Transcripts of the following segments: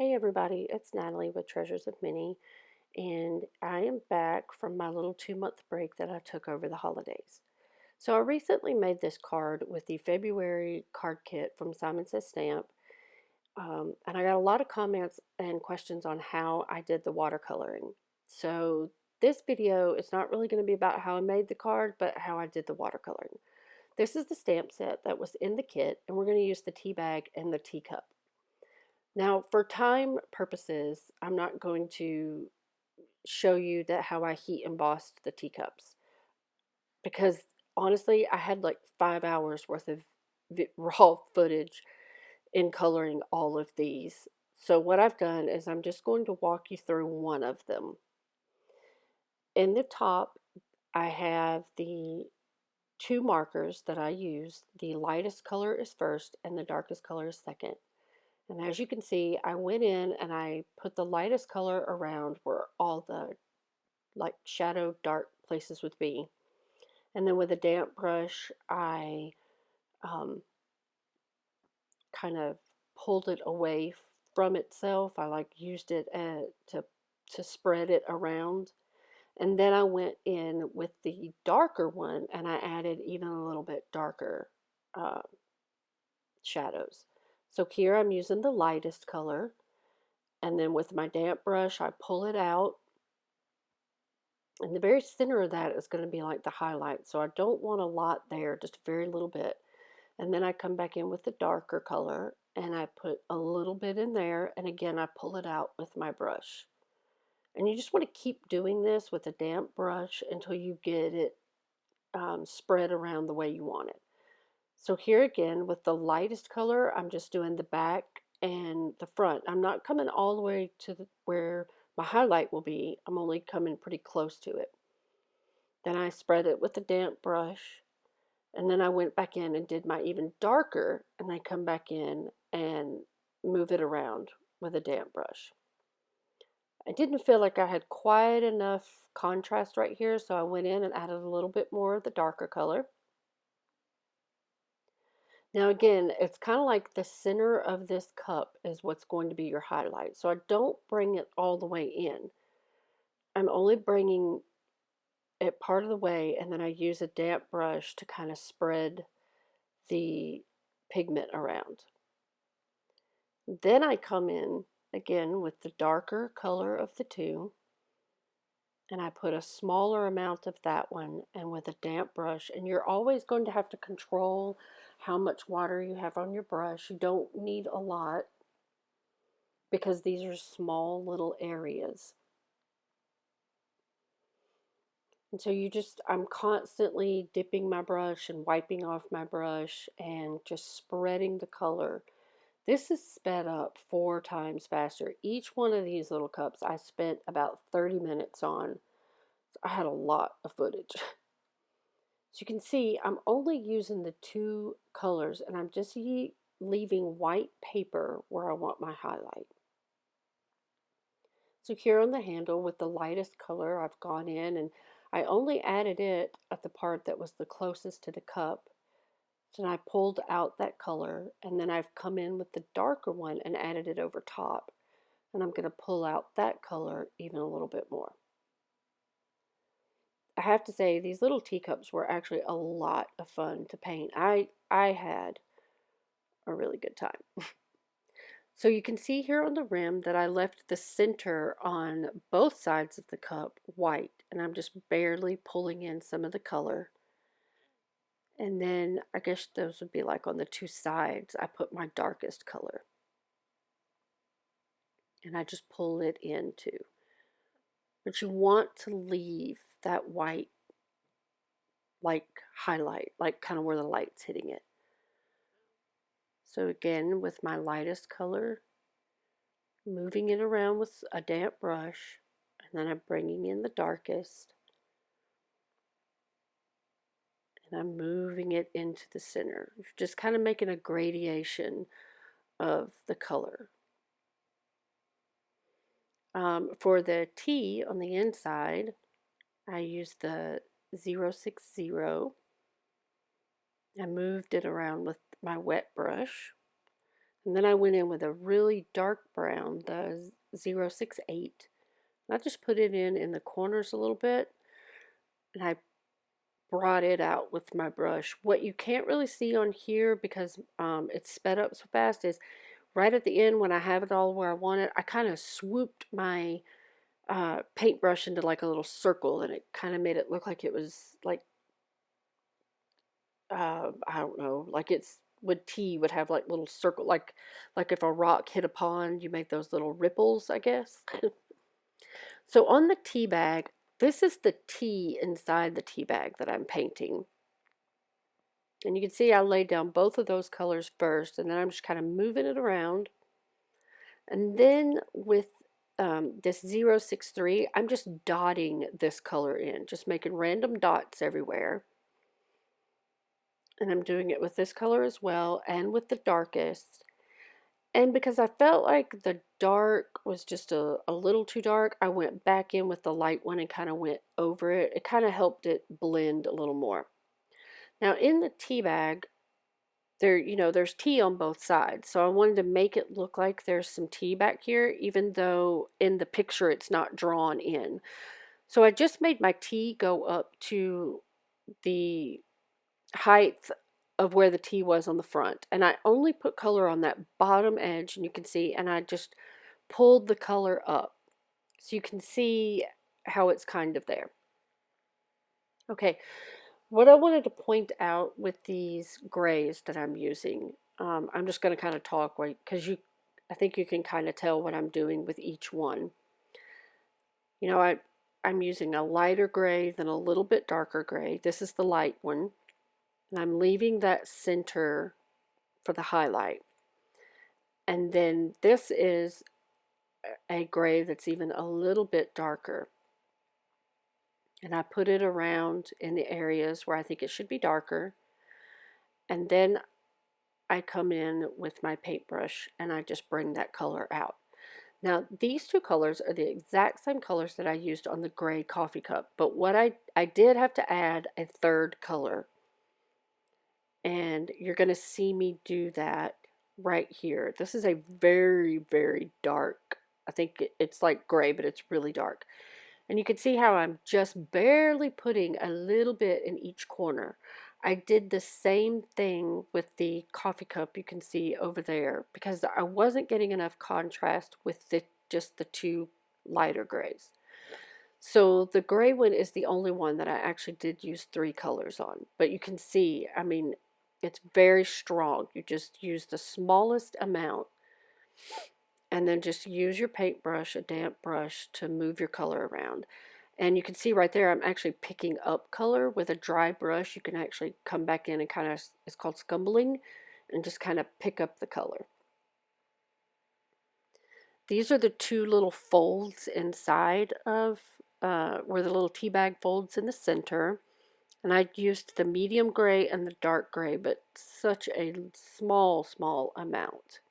Hey everybody, it's Natalie with Treasures of Mini, and I am back from my little 2-month break that I took over the holidays. So I recently made this card with the February card kit from Simon Says Stamp, and I got a lot of comments and questions on how I did the watercoloring. So this video is not really going to be about how I made the card, but how I did the watercoloring. This is the stamp set that was in the kit, and we're going to use the tea bag and the teacup. Now, for time purposes, I'm not going to show you that how I heat embossed the teacups because honestly, I had like 5 hours worth of raw footage in coloring all of these. So what I've done is I'm just going to walk you through one of them. In the top, I have the two markers that I use. The lightest color is first and the darkest color is second. And as you can see, I went in and I put the lightest color around where all the like shadow dark places would be. And then with a damp brush, I kind of pulled it away from itself. I like used it to spread it around. And then I went in with the darker one and I added even a little bit darker uh, shadows. So here I'm using the lightest color. And then with my damp brush, I pull it out. And the very center of that is going to be like the highlight. So I don't want a lot there, just a very little bit. And then I come back in with the darker color and I put a little bit in there. And again, I pull it out with my brush. And you just want to keep doing this with a damp brush until you get it spread around the way you want it. So here again, with the lightest color, I'm just doing the back and the front. I'm not coming all the way to where my highlight will be. I'm only coming pretty close to it. Then I spread it with a damp brush, and then I went back in and did my even darker, and I come back in and move it around with a damp brush. I didn't feel like I had quite enough contrast right here, so I went in and added a little bit more of the darker color. Now again, it's kind of like the center of this cup is what's going to be your highlight. So I don't bring it all the way in. I'm only bringing it part of the way, and then I use a damp brush to kind of spread the pigment around. Then I come in again with the darker color of the two, and I put a smaller amount of that one and with a damp brush. And you're always going to have to control how much water you have on your brush. You don't need a lot because these are small little areas. And so I'm constantly dipping my brush and wiping off my brush and just spreading the color. This is sped up 4 times faster. Each one of these little cups I spent about 30 minutes on. So I had a lot of footage. So you can see I'm only using the 2 colors and I'm just leaving white paper where I want my highlight. So here on the handle with the lightest color, I've gone in and I only added it at the part that was the closest to the cup. So I pulled out that color and then I've come in with the darker one and added it over top. And I'm going to pull out that color even a little bit more. I have to say these little teacups were actually a lot of fun to paint. I had a really good time. So you can see here on the rim that I left the center on both sides of the cup white, and I'm just barely pulling in some of the color. And then I guess those would be like on the 2 sides, I put my darkest color. And I just pull it in too. But you want to leave that white like highlight, like kind of where the light's hitting it. So again, with my lightest color, moving it around with a damp brush, and then I'm bringing in the darkest, and I'm moving it into the center. You're just kind of making a gradation of the color. For the T on the inside, I used the 060. I moved it around with my wet brush. And then I went in with a really dark brown, the 068. And I just put it in the corners a little bit, and I brought it out with my brush. What you can't really see on here because it's sped up so fast is right at the end when I have it all where I want it, I kind of swooped my paintbrush into like a little circle, and it kind of made it look like it was like, I don't know, like it's would tea would have like little circle, like if a rock hit a pond, you make those little ripples, I guess. So on the tea bag, this is the tea inside the tea bag that I'm painting. And you can see I laid down both of those colors first, and then I'm just kind of moving it around. And then with this 063, I'm just dotting this color in, just making random dots everywhere. And I'm doing it with this color as well, and with the darkest. And because I felt like the dark was just a little too dark, I went back in with the light one and kind of went over it. It kind of helped it blend a little more. Now in the tea bag, there's tea on both sides. So I wanted to make it look like there's some tea back here, even though in the picture it's not drawn in. So I just made my tea go up to the height of where the tea was on the front. And I only put color on that bottom edge, and you can see, and I just pulled the color up. So you can see how it's kind of there. Okay, what I wanted to point out with these grays that I'm using, I'm just going to kind of talk because I think you can kind of tell what I'm doing with each one. I'm using a lighter gray, then a little bit darker gray. This is the light one. And I'm leaving that center for the highlight. And then this is a gray that's even a little bit darker. And I put it around in the areas where I think it should be darker. And then I come in with my paintbrush and I just bring that color out. Now, these two colors are the exact same colors that I used on the gray coffee cup. But what I did have to add a third color. And you're going to see me do that right here. This is a very, very dark, I think it's like gray, but it's really dark. And you can see how I'm just barely putting a little bit in each corner. I did the same thing with the coffee cup you can see over there because I wasn't getting enough contrast with just the two lighter grays. So the gray one is the only one that I actually did use 3 colors on. But you can see, I mean, it's very strong. You just use the smallest amount and then just use your paintbrush, a damp brush, to move your color around. And you can see right there, I'm actually picking up color with a dry brush. You can actually come back in and kind of, it's called scumbling, and just kind of pick up the color. These are the 2 little folds inside of where the little tea bag folds in the center. And I used the medium gray and the dark gray, but such a small, small amount.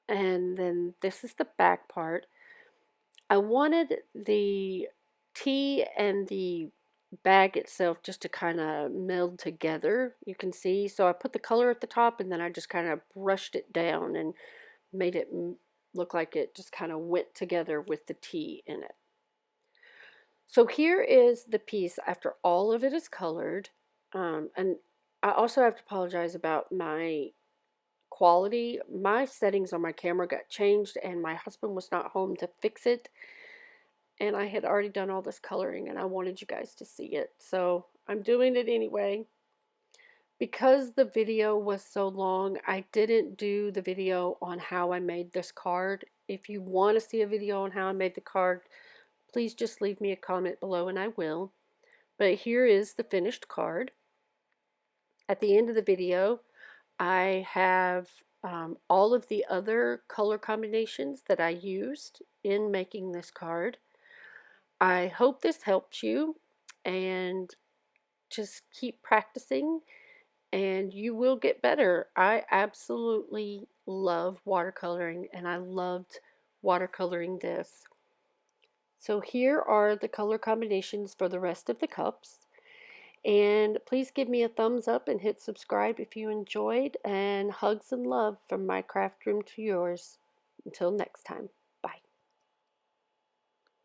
And then this is the back part. I wanted the tea and the bag itself just to kind of meld together, you can see. So I put the color at the top and then I just kind of brushed it down and made it look like it just kind of went together with the tea in it. So here is the piece after all of it is colored. And I also have to apologize about my quality. My settings on my camera got changed and my husband was not home to fix it. And I had already done all this coloring and I wanted you guys to see it. So I'm doing it anyway. Because the video was so long, I didn't do the video on how I made this card. If you want to see a video on how I made the card, please just leave me a comment below and I will. But here is the finished card. At the end of the video, I have all of the other color combinations that I used in making this card. I hope this helps you, and just keep practicing and you will get better. I absolutely love watercoloring and I loved watercoloring this. So here are the color combinations for the rest of the cups. And please give me a thumbs up and hit subscribe if you enjoyed. And hugs and love from my craft room to yours. Until next time. Bye.